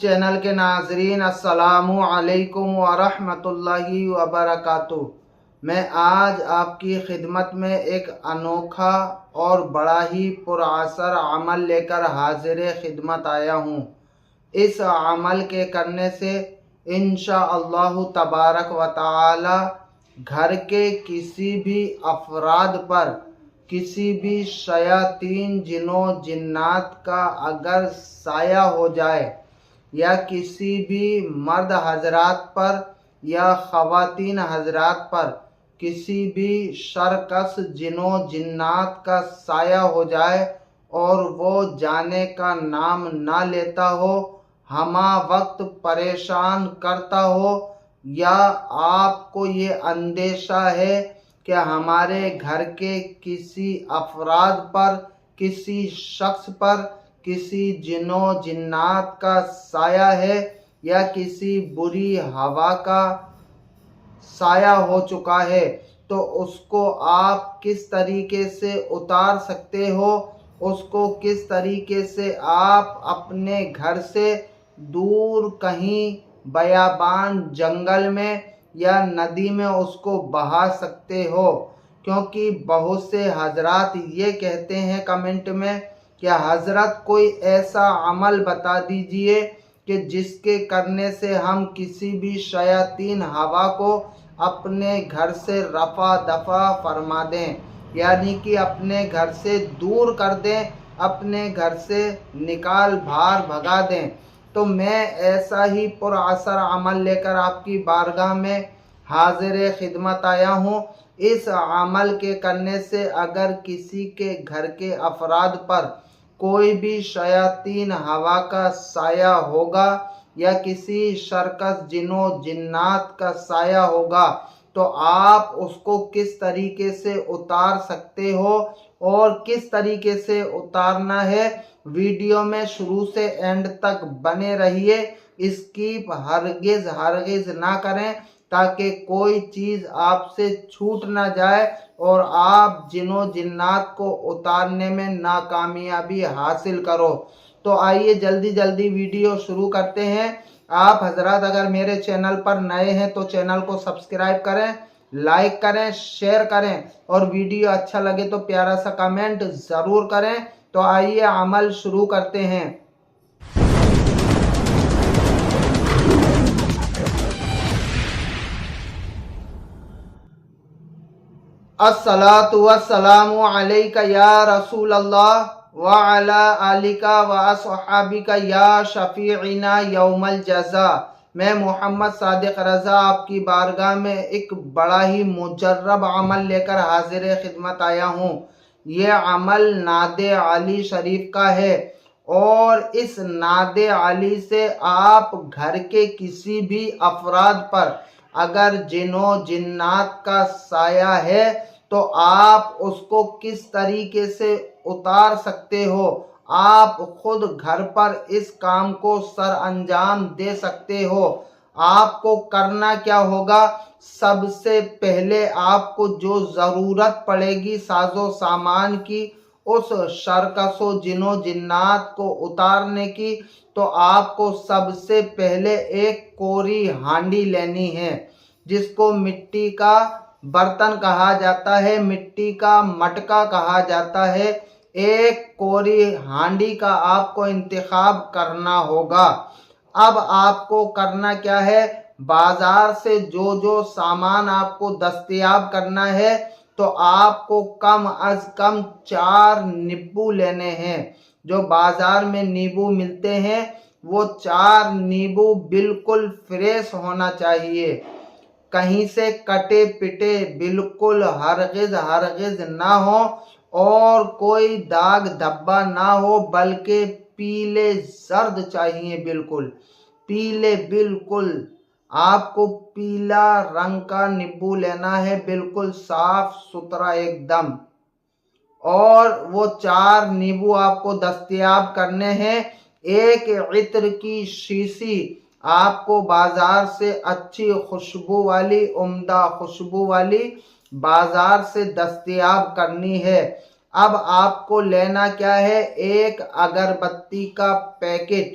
Channel کے ناظرین السلام علیکم ورحمۃ اللہ وبرکاتہ۔ میں آج آپ کی خدمت میں ایک انوکھا اور بڑا ہی پراثر عمل لے کر حاضر خدمت آیا ہوں۔ اس عمل کے کرنے سے انشاءاللہ تبارک و تعالی گھر کے کسی بھی افراد پر کسی بھی شیاطین جن و جنات کا اگر سایہ ہو جائے یا کسی بھی مرد حضرات پر یا خواتین حضرات پر کسی بھی شرکس جن و جنات کا سایہ ہو جائے اور وہ جانے کا نام نہ لیتا ہو، ہمہ وقت پریشان کرتا ہو، یا آپ کو یہ اندیشہ ہے کہ ہمارے گھر کے کسی افراد پر کسی شخص پر کسی جن و جنات کا سایہ ہے یا کسی بری ہوا کا سایہ ہو چکا ہے، تو اس کو آپ کس طریقے سے اتار سکتے ہو، اس کو کس طریقے سے آپ اپنے گھر سے دور کہیں بیابان جنگل میں یا ندی میں اس کو بہا سکتے ہو۔ کیونکہ بہت سے حضرات یہ کہتے ہیں کمنٹ میں کہ حضرت کوئی ایسا عمل بتا دیجئے کہ جس کے کرنے سے ہم کسی بھی شیاطین ہوا کو اپنے گھر سے رفع دفع فرما دیں، یعنی کہ اپنے گھر سے دور کر دیں، اپنے گھر سے نکال بھار بھگا دیں۔ تو میں ایسا ہی پراثر عمل لے کر آپ کی بارگاہ میں حاضر خدمت آیا ہوں۔ اس عمل کے کرنے سے اگر کسی کے گھر کے افراد پر کوئی بھی شیاطین ہوا کا سایہ ہوگا یا کسی شرکس جن و جنات کا سایہ ہوگا، تو آپ اس کو کس طریقے سے اتار سکتے ہو اور کس طریقے سے اتارنا ہے، ویڈیو میں شروع سے اینڈ تک بنے رہیے، اسکیپ ہرگز نہ کریں تاکہ کوئی چیز آپ سے چھوٹ نہ جائے اور آپ جن و جنات کو اتارنے میں ناکامیابی حاصل کرو۔ تو آئیے جلدی ویڈیو شروع کرتے ہیں۔ آپ حضرات اگر میرے چینل پر نئے ہیں تو چینل کو سبسکرائب کریں، لائک کریں، شیئر کریں اور ویڈیو اچھا لگے تو پیارا سا کمنٹ ضرور کریں۔ تو آئیے عمل شروع کرتے ہیں۔ الصلاۃ والسلام علیک یا رسول اللہ وعلی آلک واصحابک یا شفیعنا یوم الجزا۔ میں محمد صادق رضا آپ کی بارگاہ میں ایک بڑا ہی مجرب عمل لے کر حاضر خدمت آیا ہوں۔ یہ عمل نعت علی شریف کا ہے اور اس نعت علی سے آپ گھر کے کسی بھی افراد پر اگر جن و جنات کا سایہ ہے تو آپ اس کو کس طریقے سے اتار سکتے ہو، آپ خود گھر پر اس کام کو سر انجام دے سکتے ہو۔ آپ کو کرنا کیا ہوگا، سب سے پہلے آپ کو جو ضرورت پڑے گی ساز و سامان کی، اس شرکس و جن و جنات کو اتارنے کی، تو آپ کو سب سے پہلے ایک کوری ہانڈی لینی ہے جس کو مٹی کا برتن کہا جاتا ہے، مٹی کا مٹکا کہا جاتا ہے۔ ایک کوری ہانڈی کا آپ کو انتخاب کرنا ہوگا۔ اب آپ کو کرنا کیا ہے، بازار سے جو سامان آپ کو دستیاب کرنا ہے تو آپ کو کم از کم 4 نیبو لینے ہیں۔ جو بازار میں نیبو ملتے ہیں وہ 4 نیبو بالکل فریش ہونا چاہیے، کہیں سے کٹے پٹے بالکل ہرگز نہ ہو اور کوئی داغ دھبا نہ ہو، بلکہ پیلے زرد چاہیے، بالکل پیلے، بالکل آپ کو پیلا رنگ کا نیبو لینا ہے، بالکل صاف ستھرا ایک دم۔ اور وہ 4 نیبو آپ کو دستیاب کرنے ہیں۔ ایک عطر کی شیشی آپ کو بازار سے اچھی خوشبو والی، عمدہ خوشبو والی بازار سے دستیاب کرنی ہے۔ اب آپ کو لینا کیا ہے، ایک اگربتی کا پیکٹ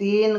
3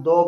2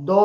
2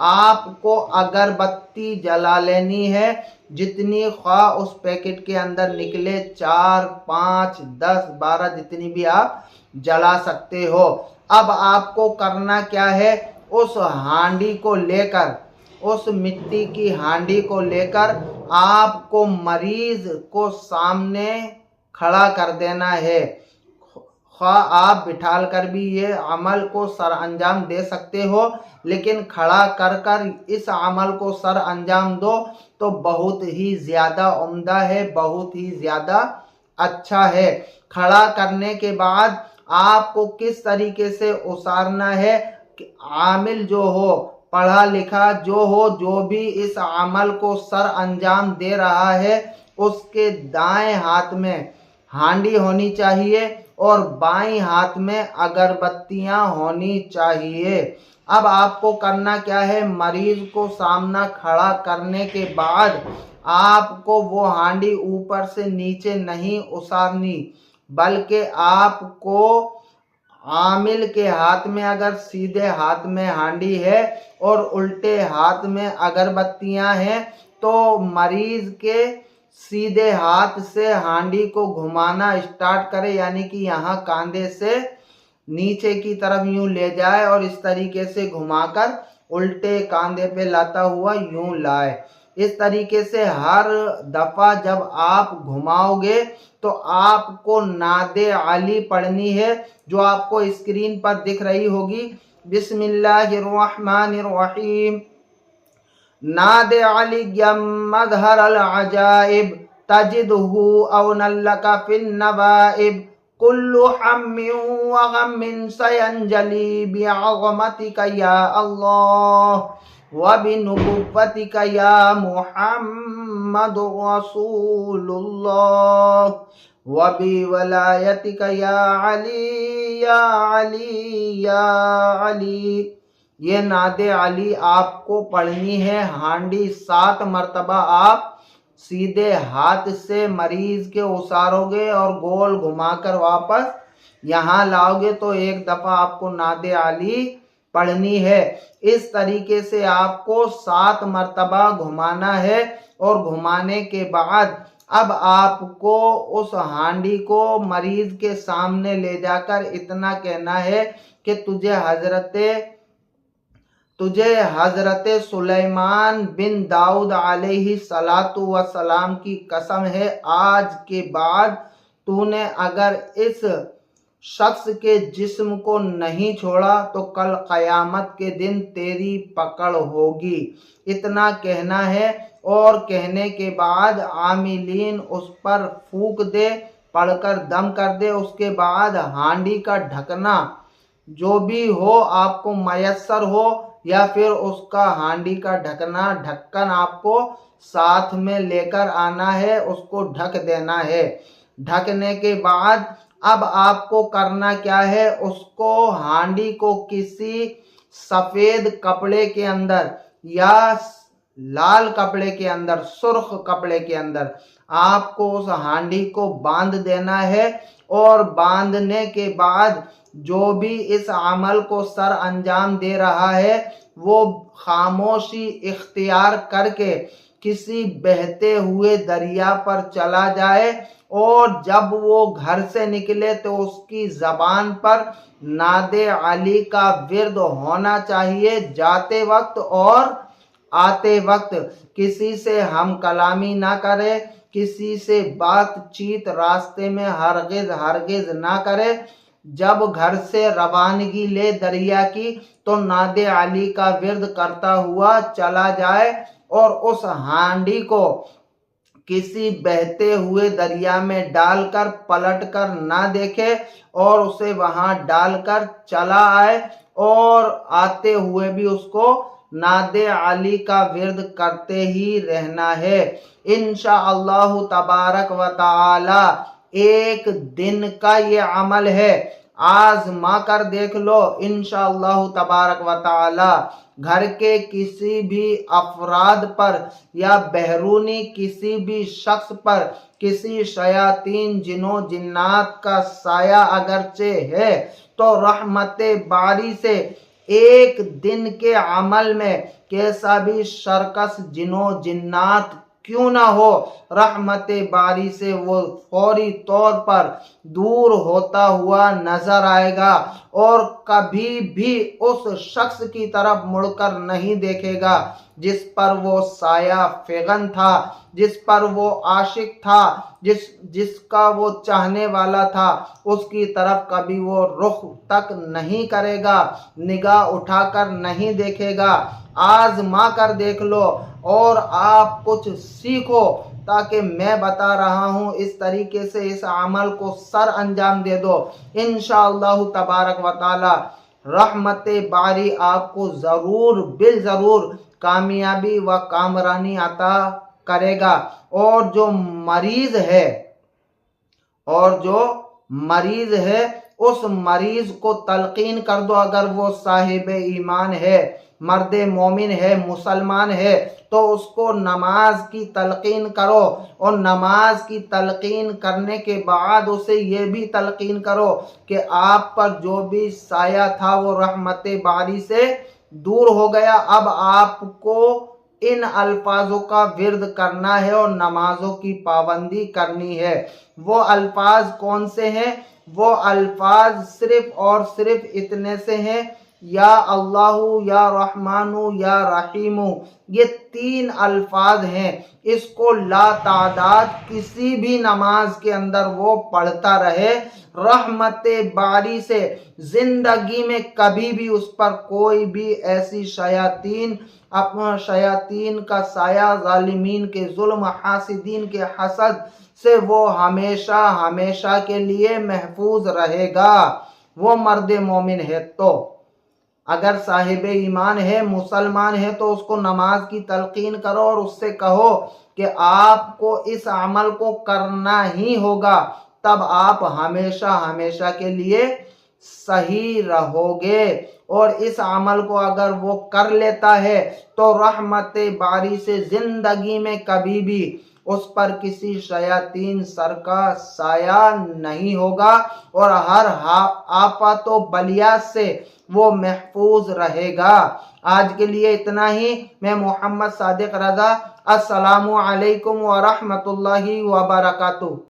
آپ کو اگربتی جلا لینی ہے، جتنی خواہ اس پیکٹ کے اندر نکلے، 4 5 10 12 جتنی بھی آپ جلا سکتے ہو۔ اب آپ کو کرنا کیا ہے، اس ہانڈی کو لے کر، اس مٹی کی ہانڈی کو لے کر آپ کو مریض کو سامنے کھڑا کر دینا ہے۔ خواہ آپ بٹھال کر بھی یہ عمل کو سر انجام دے سکتے ہو، لیکن کھڑا کر کر اس عمل کو سر انجام دو تو بہت ہی زیادہ عمدہ ہے، بہت ہی زیادہ اچھا ہے۔ کھڑا کرنے کے بعد آپ کو کس طریقے سے اتارنا ہے، عامل جو ہو، پڑھا لکھا جو ہو، جو بھی اس عمل کو سر انجام دے رہا ہے، اس کے دائیں ہاتھ میں ہانڈی ہونی چاہیے اور بائیں ہاتھ میں اگربتیاں ہونی چاہیے۔ اب آپ کو کرنا کیا ہے، مریض کو سامنا کھڑا کرنے کے بعد آپ کو وہ ہانڈی اوپر سے نیچے نہیں اتارنی، بلکہ آپ کو عامل کے ہاتھ میں اگر سیدھے ہاتھ میں ہانڈی ہے اور الٹے ہاتھ میں اگربتیاں ہیں تو مریض کے سیدھے ہاتھ سے ہانڈی کو گھمانا اسٹارٹ کرے، یعنی کہ یہاں کاندھے سے نیچے کی طرف یوں لے جائے اور اس طریقے سے گھما کر الٹے کاندھے پہ لاتا ہوا یوں لائے۔ اس طریقے سے ہر دفعہ جب آپ گھماؤ گے تو آپ کو نعت علی پڑھنی ہے، جو آپ کو اسکرین پر دکھ رہی ہوگی۔ بسم اللہ الرحمن الرحیم۔ نعت علی مظہر العجائب، تجدہ اونا لک فی النوائب، کل ہم وغم سینجلی بعظمتک یا اللہ وبنبوتک یا محمد رسول اللہ وبولایتک یا علی یا علی یا علی۔ یہ نعت علی آپ کو پڑھنی ہے۔ ہانڈی 7 مرتبہ آپ سیدھے ہاتھ سے مریض کے اتارو گے اور گول گھما کر واپس یہاں لاؤ گے تو ایک دفعہ آپ کو نعت علی پڑھنی ہے۔ اس طریقے سے آپ کو 7 مرتبہ گھمانا ہے اور گھمانے کے بعد اب آپ کو اس ہانڈی کو مریض کے سامنے لے جا کر اتنا کہنا ہے کہ تجھے حضرت سلیمان بن داؤد علیہ السلام کی قسم ہے، آج کے بعد تو نے اگر اس شخص کے جسم کو نہیں چھوڑا تو کل قیامت کے دن تیری پکڑ ہوگی۔ اتنا کہنا ہے اور کہنے کے بعد عاملین اس پر پھونک دے، پڑھ کر دم کر دے۔ اس کے بعد ہانڈی کا ڈھکنا جو بھی ہو آپ کو میسر ہو یا پھر اس کا ہانڈی کا ڈھکن آپ کو ساتھ میں لے کر آنا ہے، اس کو ڈھک دینا ہے۔ ڈھکنے کے بعد اب آپ کو کرنا کیا ہے، اس کو ہانڈی کو کسی سفید کپڑے کے اندر یا لال کپڑے کے اندر، سرخ کپڑے کے اندر آپ کو اس ہانڈی کو باندھ دینا ہے، اور باندھنے کے بعد جو بھی اس عمل کو سر انجام دے رہا ہے وہ خاموشی اختیار کر کے کسی بہتے ہوئے دریا پر چلا جائے، اور جب وہ گھر سے نکلے تو اس کی زبان پر نعت علی کا ورد ہونا چاہیے، جاتے وقت اور آتے وقت۔ کسی سے ہم کلامی نہ کرے، کسی سے بات چیت راستے میں ہرگز نہ کرے۔ جب گھر سے روانگی لے دریا کی تو نعت علی کا ورد کرتا ہوا چلا جائے اور اس ہانڈی کو کسی بہتے ہوئے دریا میں ڈال کر پلٹ کر نہ دیکھے، اور اسے وہاں ڈال کر چلا آئے اور آتے ہوئے بھی اس کو نعت علی کا ورد کرتے ہی رہنا ہے۔ انشاءاللہ تبارک و تعالی ایک دن کا یہ عمل ہے، آزما کر دیکھ لو۔ انشاءاللہ تبارک و تعالی گھر کے کسی بھی افراد پر یا بیرونی کسی بھی شخص پر کسی شیاطین جنوں جنات کا سایہ اگرچہ ہے تو رحمت باری سے ایک دن کے عمل میں کیسا بھی شرکس جنوں جنات کیوں نہ ہو، رحمت باری سے وہ فوری طور پر دور ہوتا ہوا نظر آئے گا اور کبھی بھی اس شخص کی طرف مڑ کر نہیں دیکھے گا جس پر وہ سایہ فغن تھا، جس پر وہ عاشق تھا، جس کا وہ چاہنے والا تھا، اس کی طرف کبھی وہ رخ تک نہیں کرے گا، نگاہ اٹھا کر نہیں دیکھے گا۔ آزما کر دیکھ لو اور آپ کچھ سیکھو، تاکہ میں بتا رہا ہوں اس طریقے سے اس عمل کو سر انجام دے دو۔ انشاءاللہ تبارک و تعالی رحمت باری آپ کو ضرور بالضرور کامیابی و کامرانی عطا کرے گا۔ اور جو مریض ہے اس مریض کو تلقین کر دو، اگر وہ صاحب ایمان ہے، مرد مومن ہے، مسلمان ہے، تو اس کو نماز کی تلقین کرو، اور نماز کی تلقین کرنے کے بعد اسے یہ بھی تلقین کرو کہ آپ پر جو بھی سایہ تھا وہ رحمت باری سے دور ہو گیا، اب آپ کو ان الفاظوں کا ورد کرنا ہے اور نمازوں کی پابندی کرنی ہے۔ وہ الفاظ کون سے ہیں؟ وہ الفاظ صرف اور صرف اتنے سے ہیں، یا اللہ، یا رحمان، یا رحیم۔ یہ 3 الفاظ ہیں، اس کو لا تعداد کسی بھی نماز کے اندر وہ پڑھتا رہے، رحمت باری سے زندگی میں کبھی بھی اس پر کوئی بھی ایسی شیاطین کا سایہ، ظالمین کے ظلم، حاسدین کے حسد سے وہ ہمیشہ ہمیشہ کے لیے محفوظ رہے گا۔ وہ مرد مومن ہے تو اگر صاحب ایمان ہے، مسلمان ہے، تو اس کو نماز کی تلقین کرو اور اس سے کہو کہ آپ کو اس عمل کو کرنا ہی ہوگا، تب آپ ہمیشہ ہمیشہ کے لیے صحیح رہو گے۔ اور اس عمل کو اگر وہ کر لیتا ہے تو رحمت باری سے زندگی میں کبھی بھی اس پر کسی شیاطین سر کا سایہ نہیں ہوگا، اور ہر آفت و بلیات سے وہ محفوظ رہے گا۔ آج کے لیے اتنا ہی۔ میں محمد صادق رضا، السلام علیکم ورحمۃ اللہ وبرکاتہ۔